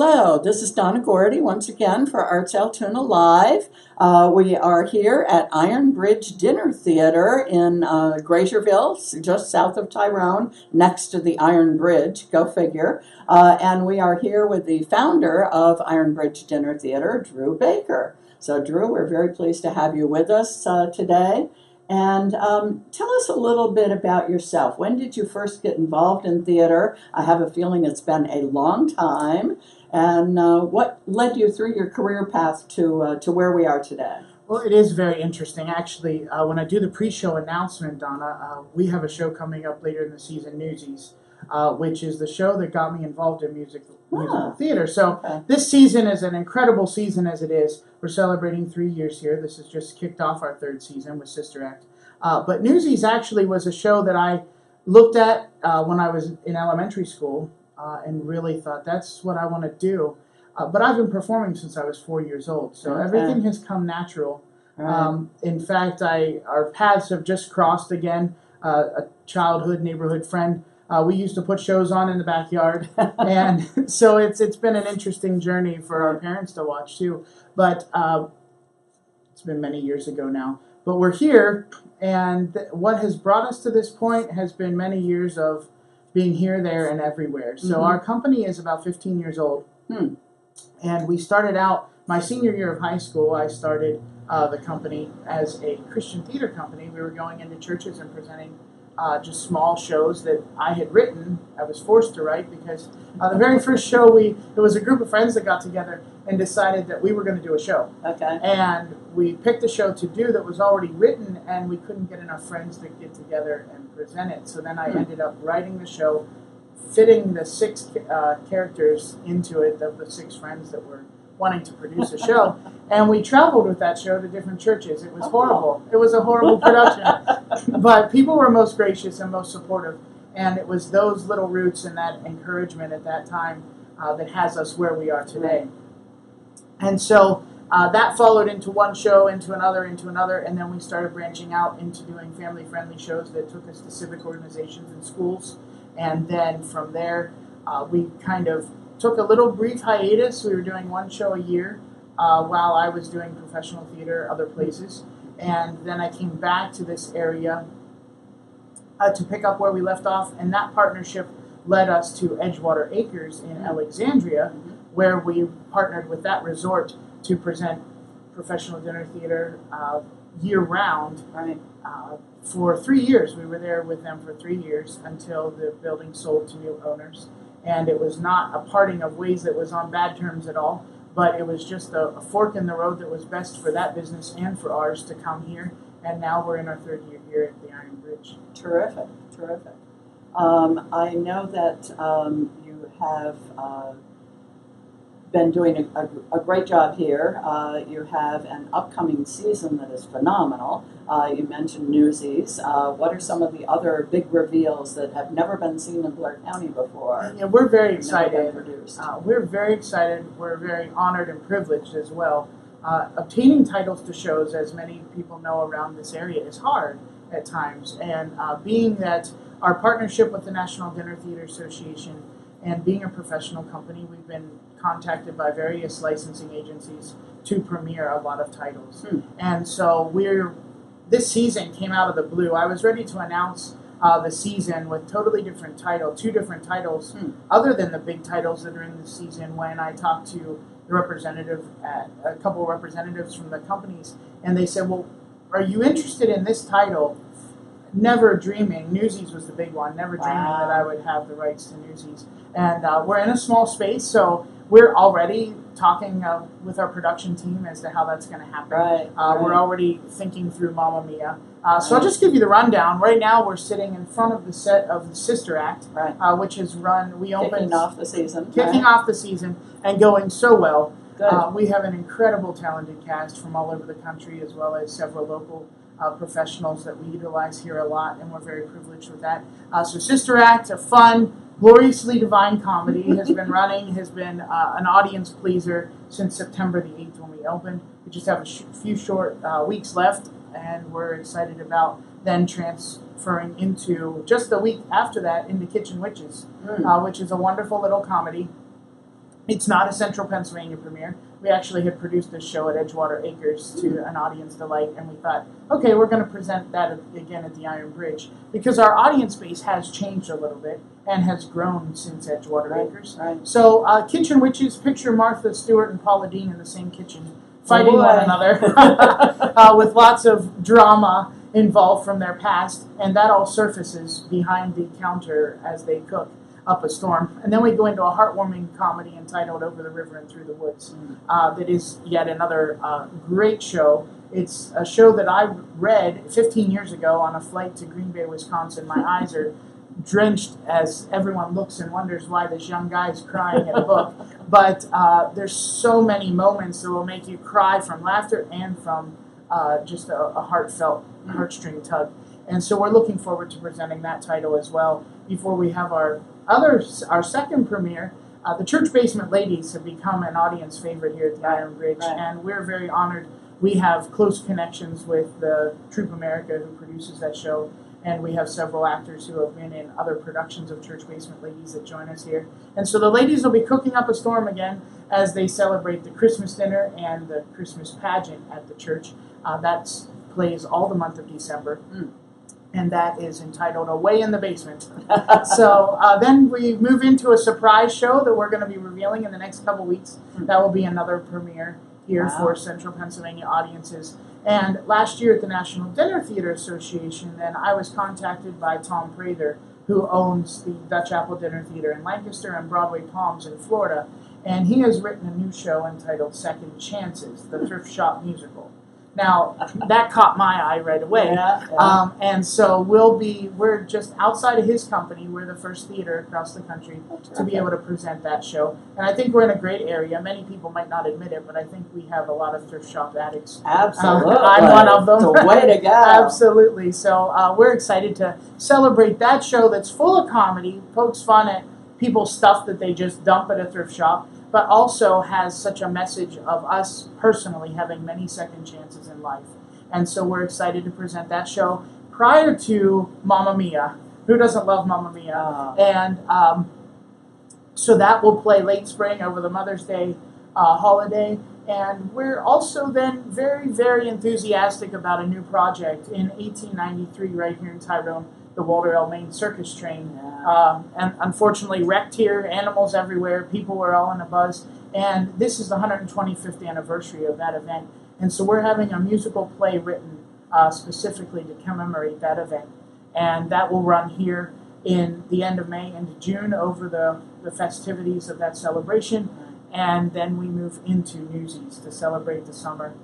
Hello, this is Donna Gority once again for ArtsAltoona Live. We are here at Iron Bridge Dinner Theater in Grazierville, just south of Tyrone, next to the Iron Bridge, go figure. And we are here with the founder of Iron Bridge Dinner Theater, Drew Baker. So Drew, we're very pleased to have you with us today. And tell us a little bit about yourself. When did you first get involved in theater? I have a feeling it's been a long time. And what led you through your career path to where we are today? Well, it is very interesting. Actually, when I do the pre-show announcement, Donna, we have a show coming up later in the season, Newsies, which is the show that got me involved in musical theater. So This season is an incredible season as it is. We're celebrating 3 years here. This has just kicked off our third season with Sister Act. But Newsies actually was a show that I looked at when I was in elementary school and really thought, that's what I want to do. But I've been performing since I was 4 years old, so everything has come natural. In fact, our paths have just crossed again. A childhood neighborhood friend. We used to put shows on in the backyard, and so it's been an interesting journey for our parents to watch too. But it's been many years ago now. But we're here, and what has brought us to this point has been many years of being here, there, and everywhere. So our company is about 15 years old, and we started out my senior year of high school. I started the company as a Christian theater company. We were going into churches and presenting just small shows that I had written. I was forced to write because the very first show, it was a group of friends that got together and decided that we were going to do a show. And we picked a show to do that was already written, and we couldn't get enough friends to get together and present it. So then I ended up writing the show, fitting the 6 characters into it of the 6 friends that were wanting to produce a show. And we traveled with that show to different churches. It was horrible. It was a horrible production. But people were most gracious and most supportive. And it was those little roots and that encouragement at that time that has us where we are today. And so that followed into one show, into another, and then we started branching out into doing family-friendly shows that took us to civic organizations and schools. And then from there, we kind of took a little brief hiatus. We were doing one show a year while I was doing professional theater other places. And then I came back to this area to pick up where we left off. And that partnership led us to Edgewater Acres in Alexandria, where we partnered with that resort to present professional dinner theater year-round. For 3 years. We were there with them for 3 years until the building sold to new owners. And it was not a parting of ways that was on bad terms at all, but it was just a fork in the road that was best for that business and for ours to come here. And now we're in our 3rd year here at the Iron Bridge. Terrific, terrific. I know that you have been doing a great job here. You have an upcoming season that is phenomenal. You mentioned Newsies. What are some of the other big reveals that have never been seen in Blair County before? Yeah, we're very excited. We're very excited. We're very honored and privileged as well. Obtaining titles to shows, as many people know around this area, is hard at times. And being that our partnership with the National Dinner Theater Association and being a professional company, we've been contacted by various licensing agencies to premiere a lot of titles. And so this season came out of the blue. I was ready to announce the season with totally different title, 2 different titles, other than the big titles that are in the season, when I talked to the representative, a couple of representatives from the companies, and they said, well, are you interested in this title? Never dreaming, Newsies was the big one, never dreaming that I would have the rights to Newsies. And we're in a small space, so we're already talking with our production team as to how that's going to happen. We're already thinking through Mamma Mia. So I'll just give you the rundown. Right now we're sitting in front of the set of the Sister Act, which has kicking off the season and going so well. We have an incredible talented cast from all over the country, as well as several local professionals that we utilize here a lot, and we're very privileged with that. So Sister Act, a fun, gloriously divine comedy, has been running, has been an audience pleaser since September the 8th when we opened. We just have a few short weeks left, and we're excited about then transferring into, just the week after that, into Kitchen Witches, which is a wonderful little comedy It's not a Central Pennsylvania premiere. We actually had produced this show at Edgewater Acres to an audience delight, and we thought, okay, we're going to present that again at the Iron Bridge, because our audience base has changed a little bit and has grown since Edgewater Acres. Right. So Kitchen Witches, picture Martha Stewart and Paula Dean in the same kitchen, fighting one another with lots of drama involved from their past, and that all surfaces behind the counter as they cook up a storm. And then we go into a heartwarming comedy entitled Over the River and Through the Woods. That is yet another great show. It's a show that I read 15 years ago on a flight to Green Bay, Wisconsin. My eyes are drenched as everyone looks and wonders why this young guy is crying at a book. But there's so many moments that will make you cry from laughter and from just a heartfelt heartstring tug. And so we're looking forward to presenting that title as well before we have our second premiere. The Church Basement Ladies have become an audience favorite here at the Iron Bridge, and we're very honored. We have close connections with the Troupe America, who produces that show, and we have several actors who have been in other productions of Church Basement Ladies that join us here. And so the ladies will be cooking up a storm again as they celebrate the Christmas dinner and the Christmas pageant at the church. That plays all the month of December. And that is entitled Away in the Basement. So then we move into a surprise show that we're going to be revealing in the next couple weeks. That will be another premiere here for Central Pennsylvania audiences. And last year at the National Dinner Theater Association, then I was contacted by Tom Prather, who owns the Dutch Apple Dinner Theater in Lancaster and Broadway Palms in Florida. And he has written a new show entitled Second Chances, the thrift shop musical. Now, that caught my eye right away. And so we're just outside of his company. We're the first theater across the country to be able to present that show. And I think we're in a great area. Many people might not admit it, but I think we have a lot of thrift shop addicts. Absolutely. I'm one of them. It's a way to go. Absolutely. So we're excited to celebrate that show that's full of comedy, pokes fun at people's stuff that they just dump at a thrift shop, but also has such a message of us personally having many second chances in life. And so we're excited to present that show prior to Mamma Mia. Who doesn't love Mamma Mia? And so that will play late spring over the Mother's Day holiday. And we're also then very, very enthusiastic about a new project in 1893 right here in Tyrone, the Walter L. Main Circus Train. And unfortunately wrecked here, animals everywhere, people were all in a buzz. And this is the 125th anniversary of that event. And so we're having a musical play written specifically to commemorate that event. And that will run here in the end of May into June over the festivities of that celebration. And then we move into Newsies to celebrate the summer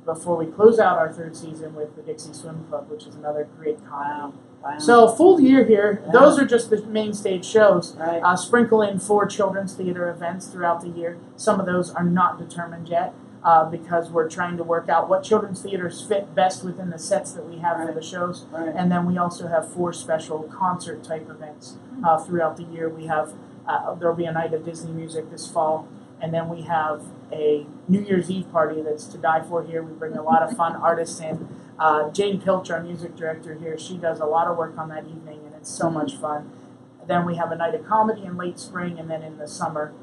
before we close out our third season with the Dixie Swim Club, which is another great comedy. Wow. So full year here. Yeah. Those are just the main stage shows. Right. Sprinkle in 4 children's theater events throughout the year. Some of those are not determined yet because we're trying to work out what children's theaters fit best within the sets that we have for the shows. Right. And then we also have 4 special concert type events throughout the year. We have there'll be a night of Disney music this fall. And then we have a New Year's Eve party that's to die for here. We bring a lot of fun artists in. Jane Pilch, our music director here, she does a lot of work on that evening, and it's so much fun. Then we have a night of comedy in late spring, and then in the summer,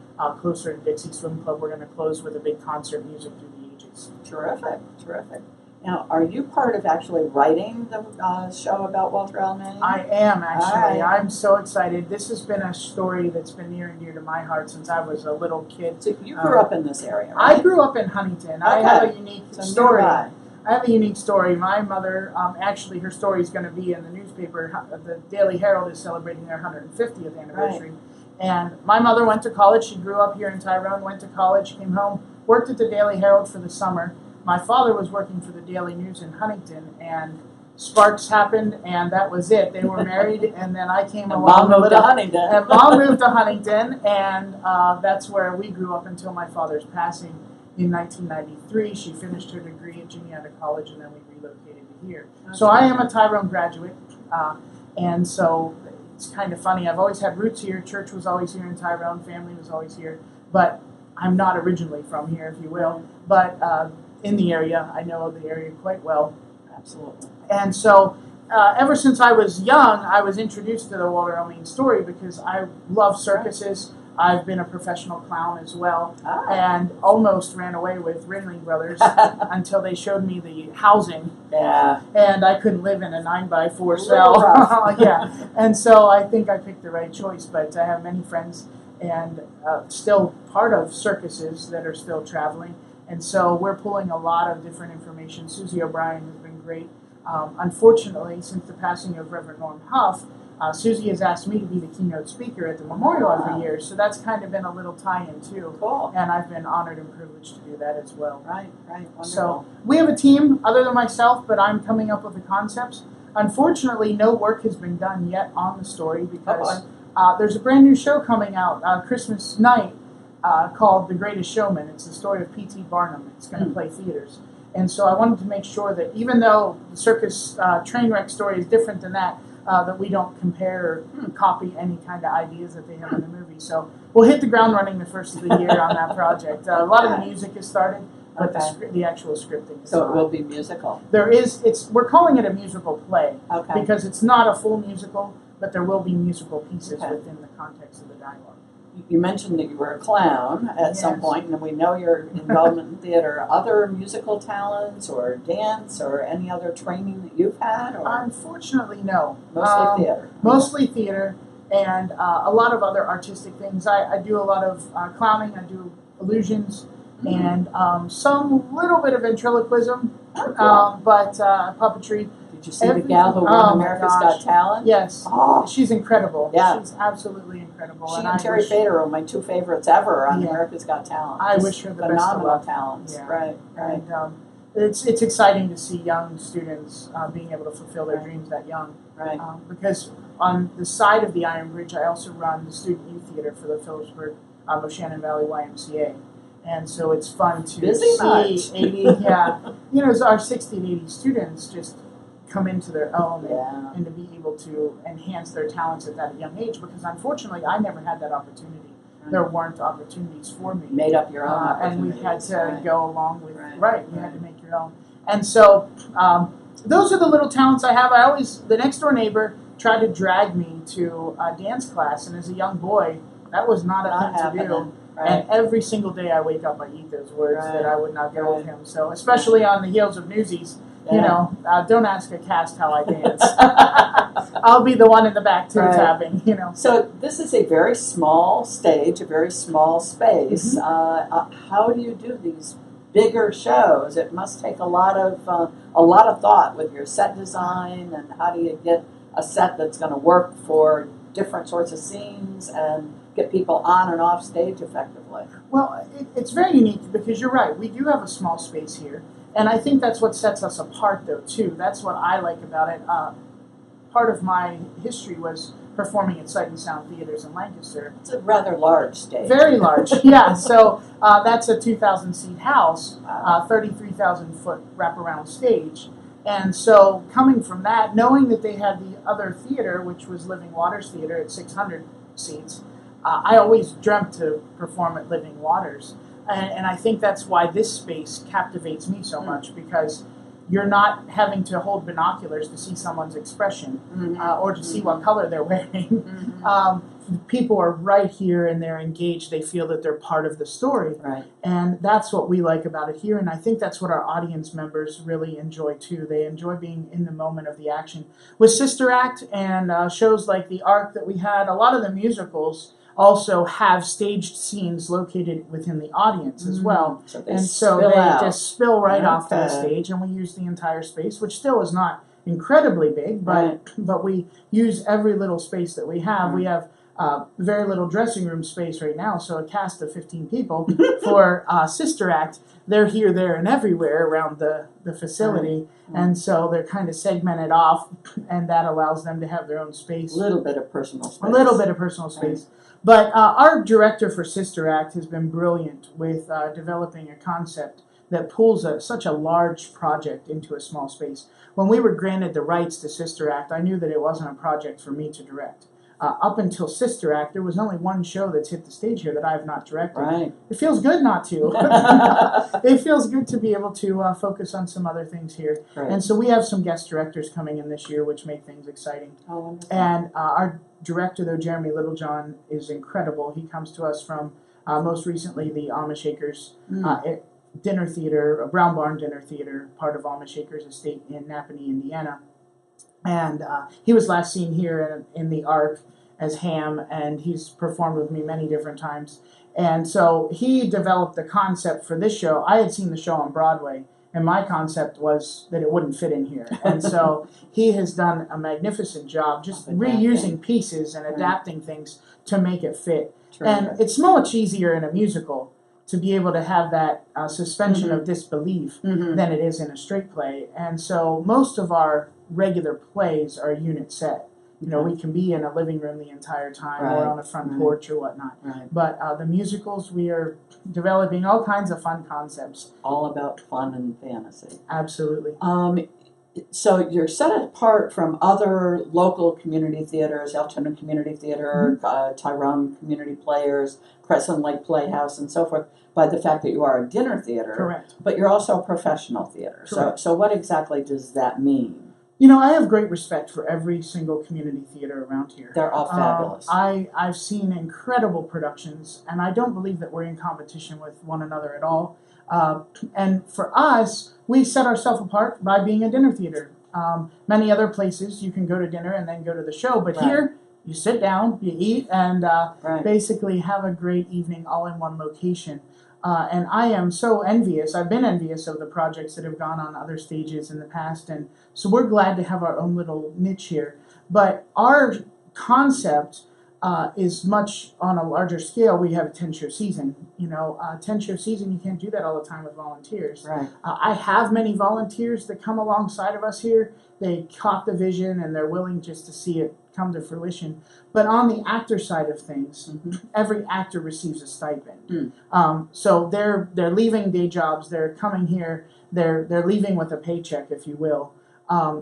closer to Dixie Swim Club, we're going to close with a big concert, Music Through the Ages. Terrific, terrific. Now, are you part of actually writing the show about Walter L. Main? I am, actually. Right. I'm so excited. This has been a story that's been near and dear to my heart since I was a little kid. So you grew up in this area, right? I grew up in Huntington. Okay. I have a unique story. Nearby. I have a unique story. My mother, actually, her story is going to be in the newspaper. The Daily Herald is celebrating their 150th anniversary. Right. And my mother went to college. She grew up here in Tyrone, went to college, came home, worked at the Daily Herald for the summer. My father was working for the Daily News in Huntington, and sparks happened, and that was it. They were married, and then I came along. Mom moved to Huntington. And Mom moved to Huntington, and that's where we grew up until my father's passing in 1993. She finished her degree at Juniata College, and then we relocated to here. So I am a Tyrone graduate, and so it's kind of funny. I've always had roots here. Church was always here in Tyrone. Family was always here, but I'm not originally from here, if you will. But in the area, I know the area quite well. Absolutely. And so ever since I was young, I was introduced to the Walter L. Main story because I love circuses. I've been a professional clown as well, Ah. and almost ran away with Ringling Brothers until they showed me the housing. Yeah. And I couldn't live in a 9x4 A cell. little rough. Yeah, and so I think I picked the right choice. But I have many friends and still part of circuses that are still traveling. And so we're pulling a lot of different information. Susie O'Brien has been great. Unfortunately, since the passing of Reverend Norm Huff, Susie has asked me to be the keynote speaker at the memorial every year. So that's kind of been a little tie-in too. Cool. And I've been honored and privileged to do that as well. Right, wonderful. So we have a team other than myself, but I'm coming up with the concepts. Unfortunately, no work has been done yet on the story because there's a brand new show coming out Christmas night called The Greatest Showman. It's the story of P.T. Barnum. It's going to play theaters. And so I wanted to make sure that even though the circus train wreck story is different than that, that we don't compare or copy any kind of ideas that they have in the movie. So we'll hit the ground running the first of the year on that project. A lot of the music has started, but the actual scripting is So not. it will be musical. We're calling it a musical play Okay. because it's not a full musical, but there will be musical pieces within the context of the dialogue. You mentioned that you were a clown at some Yes. point, and we know your involvement in theater. Other musical talents or dance or any other training that you've had? Or Unfortunately, no. mostly theater? Mostly theater and a lot of other artistic things. I do a lot of clowning, I do illusions, and some little bit of ventriloquism, but puppetry. Did you see the gal who won America's Got Talent? Yes. Oh, She's incredible. Yeah. She's absolutely incredible. she and Terry Fader are my two favorites ever on America's Got Talent. I Just wish her the best of phenomenal luck. talents. Yeah. Right. And it's exciting to see young students being able to fulfill their dreams that young. Right. Because on the side of the Iron Bridge, I also run the student youth theater for the Phillipsburg Moshannon Valley YMCA. And so it's fun to see 80, our 60 to 80 students just come into their own and to be able to enhance their talents at that young age, because unfortunately I never had that opportunity. There weren't opportunities for me. Made up your own and we had to go along with, you had to make your own. And so those are the little talents I have. The next door neighbor tried to drag me to a dance class, and as a young boy, that was not a thing to do. Right. And every single day I wake up, I eat those words that I would not go with him. So especially on the heels of Newsies, don't ask a cast how I dance. I'll be the one in the back tapping, So this is a very small stage, a very small space. How do you do these bigger shows? It must take a lot of thought with your set design, and how do you get a set that's going to work for different sorts of scenes and get people on and off stage effectively? Well, it's very unique because you're right. We do have a small space here. And I think that's what sets us apart, though, too. That's what I like about it. Part of my history was performing at Sight and Sound Theaters in Lancaster. It's a rather large stage. Very large, yeah. So that's a 2,000-seat house, 33,000-foot wraparound stage. And so coming from that, knowing that they had the other theater, which was Living Waters Theater at 600 seats, I always dreamt to perform at Living Waters. And I think that's why this space captivates me so much, because you're not having to hold binoculars to see someone's expression or to see what color they're wearing. People are right here and they're engaged. They feel that they're part of the story. Right. And that's what we like about it here. And I think that's what our audience members really enjoy too. They enjoy being in the moment of the action. With Sister Act and shows like The Ark that we had, a lot of the musicals also have staged scenes located within the audience as well. So they just spill right off to the stage, and we use the entire space, which still is not incredibly big, but we use every little space that we have. We have very little dressing room space right now, so a cast of 15 people for Sister Act. They're here, there, and everywhere around the facility, and so they're kind of segmented off, and that allows them to have their own space. A little bit of personal space. A little bit of personal space. But our director for Sister Act has been brilliant with developing a concept that pulls such a large project into a small space. When we were granted the rights to Sister Act, I knew that it wasn't a project for me to direct. up until Sister Act, there was only one show that's hit the stage here that I have not directed. Right. It feels good not to. It feels good to be able to focus on some other things here. Right. And so we have some guest directors coming in this year, which make things exciting. Oh, wonderful. And our director, though, Jeremy Littlejohn, is incredible. He comes to us from most recently the Amish Acres dinner theater, a Brown Barn dinner theater, part of Amish Acres Estate in Napanee, Indiana. And he was last seen here in the Ark as Ham, and he's performed with me many different times. And so he developed the concept for this show. I had seen the show on Broadway, and my concept was that it wouldn't fit in here. And so he has done a magnificent job just reusing pieces and adapting things to make it fit. Terrific. And it's much easier in a musical to be able to have that suspension of disbelief than it is in a straight play. And so most of our regular plays are a unit set. You know, we can be in a living room the entire time or on a front porch or whatnot. Right. But the musicals, we are developing all kinds of fun concepts. All about fun and fantasy. Absolutely. So you're set apart from other local community theaters, Altoona Community Theater, Tyrone Community Players, Crescent Lake Playhouse, and so forth, by the fact that you are a dinner theater. Correct. But you're also a professional theater. So what exactly does that mean? You know, I have great respect for every single community theater around here. They're all fabulous. I've seen incredible productions, and I don't believe that we're in competition with one another at all. And for us, we set ourselves apart by being a dinner theater. Many other places, you can go to dinner and then go to the show, but here, you sit down, you eat, and basically have a great evening all in one location. And I am so envious. I've been envious of the projects that have gone on other stages in the past, and so we're glad to have our own little niche here. But our concept is much on a larger scale. We have a 10-show season. You know, 10-show season, you can't do that all the time with volunteers. Right. I have many volunteers that come alongside of us here. They caught the vision, and they're willing just to see it come to fruition. But on the actor side of things, every actor receives a stipend. So they're leaving day jobs. They're coming here. They're leaving with a paycheck, if you will.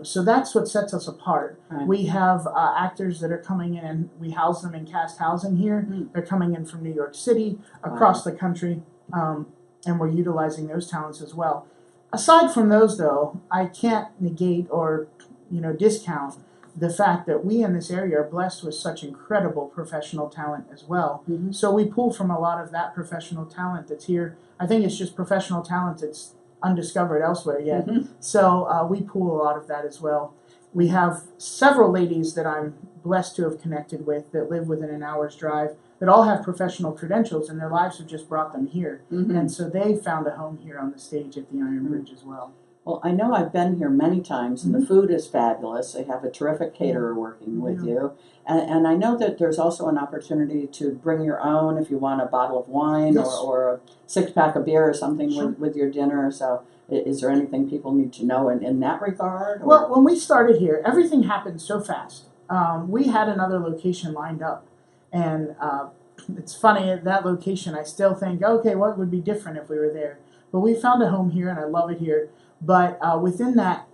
So that's what sets us apart. Right. We have actors that are coming in, and we house them in cast housing here. They're coming in from New York City, across the country, and we're utilizing those talents as well. Aside from those, though, I can't negate or discount the fact that we in this area are blessed with such incredible professional talent as well. So we pull from a lot of that professional talent that's here. I think it's just professional talent that's undiscovered elsewhere yet. So we pull a lot of that as well. We have several ladies that I'm blessed to have connected with that live within an hour's drive that all have professional credentials, and their lives have just brought them here. And so they found a home here on the stage at the Iron Bridge as well. Well, I know I've been here many times, and the food is fabulous. They have a terrific caterer working with you. And I know that there's also an opportunity to bring your own if you want a bottle of wine or a six-pack of beer or something with your dinner. So is there anything people need to know in that regard? Or? Well, when we started here, everything happened so fast. We had another location lined up. And it's funny, at that location, I still think, okay, what would be different if we were there? But we found a home here, and I love it here. But within that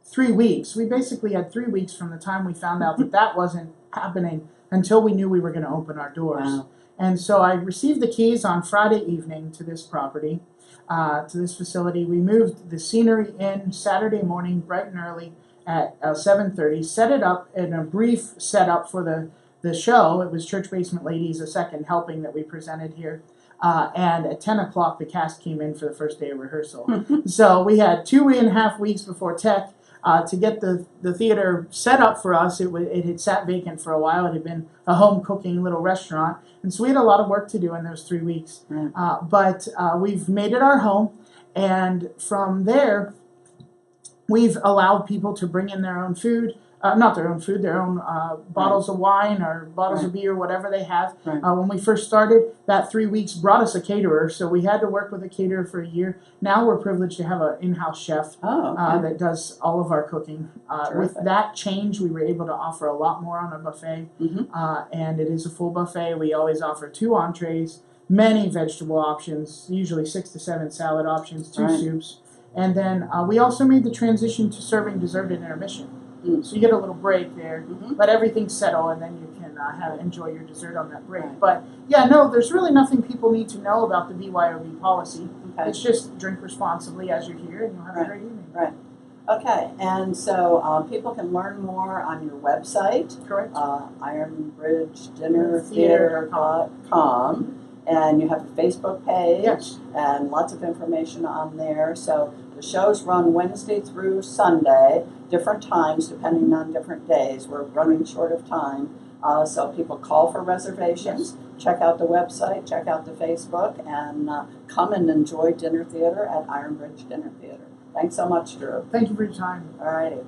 3 weeks, we basically had 3 weeks from the time we found out that wasn't happening until we knew we were going to open our doors. Wow. And so I received the keys on Friday evening to this property, to this facility. We moved the scenery in Saturday morning, bright and early at 7:30, set it up in a brief setup for the show. It was Church Basement Ladies, a second helping that we presented here. And at 10 o'clock, the cast came in for the first day of rehearsal. So we had 2.5 weeks before tech to get the theater set up for us. It had sat vacant for a while. It had been a home cooking little restaurant. And so we had a lot of work to do in those 3 weeks. But we've made it our home. And from there, we've allowed people to bring in their own food. Not their own food, their own bottles of wine or bottles of beer, whatever they have. When we first started, that 3 weeks brought us a caterer, so we had to work with a caterer for a year. Now we're privileged to have an in-house chef that does all of our cooking. With that change, we were able to offer a lot more on our buffet, and it is a full buffet. We always offer 2 entrees, many vegetable options, usually 6 to 7 salad options, 2 soups, and then we also made the transition to serving dessert at intermission. So you get a little break there, Mhm. let everything settle, and then you can enjoy your dessert on that break. Right. But yeah, no, there's really nothing people need to know about the BYOB policy. Okay. It's just drink responsibly as you're here, and you'll have a great evening. Right. Okay, and so people can learn more on your website, Correct. ironbridgedinnertheater.com, and you have a Facebook page, Yes. and lots of information on there. So the shows run Wednesday through Sunday, different times depending on different days. We're running short of time, so people call for reservations. Check out the website, check out the Facebook, and come and enjoy dinner theater at Iron Bridge Dinner Theater. Thanks so much, Drew. Thank you for your time. All righty.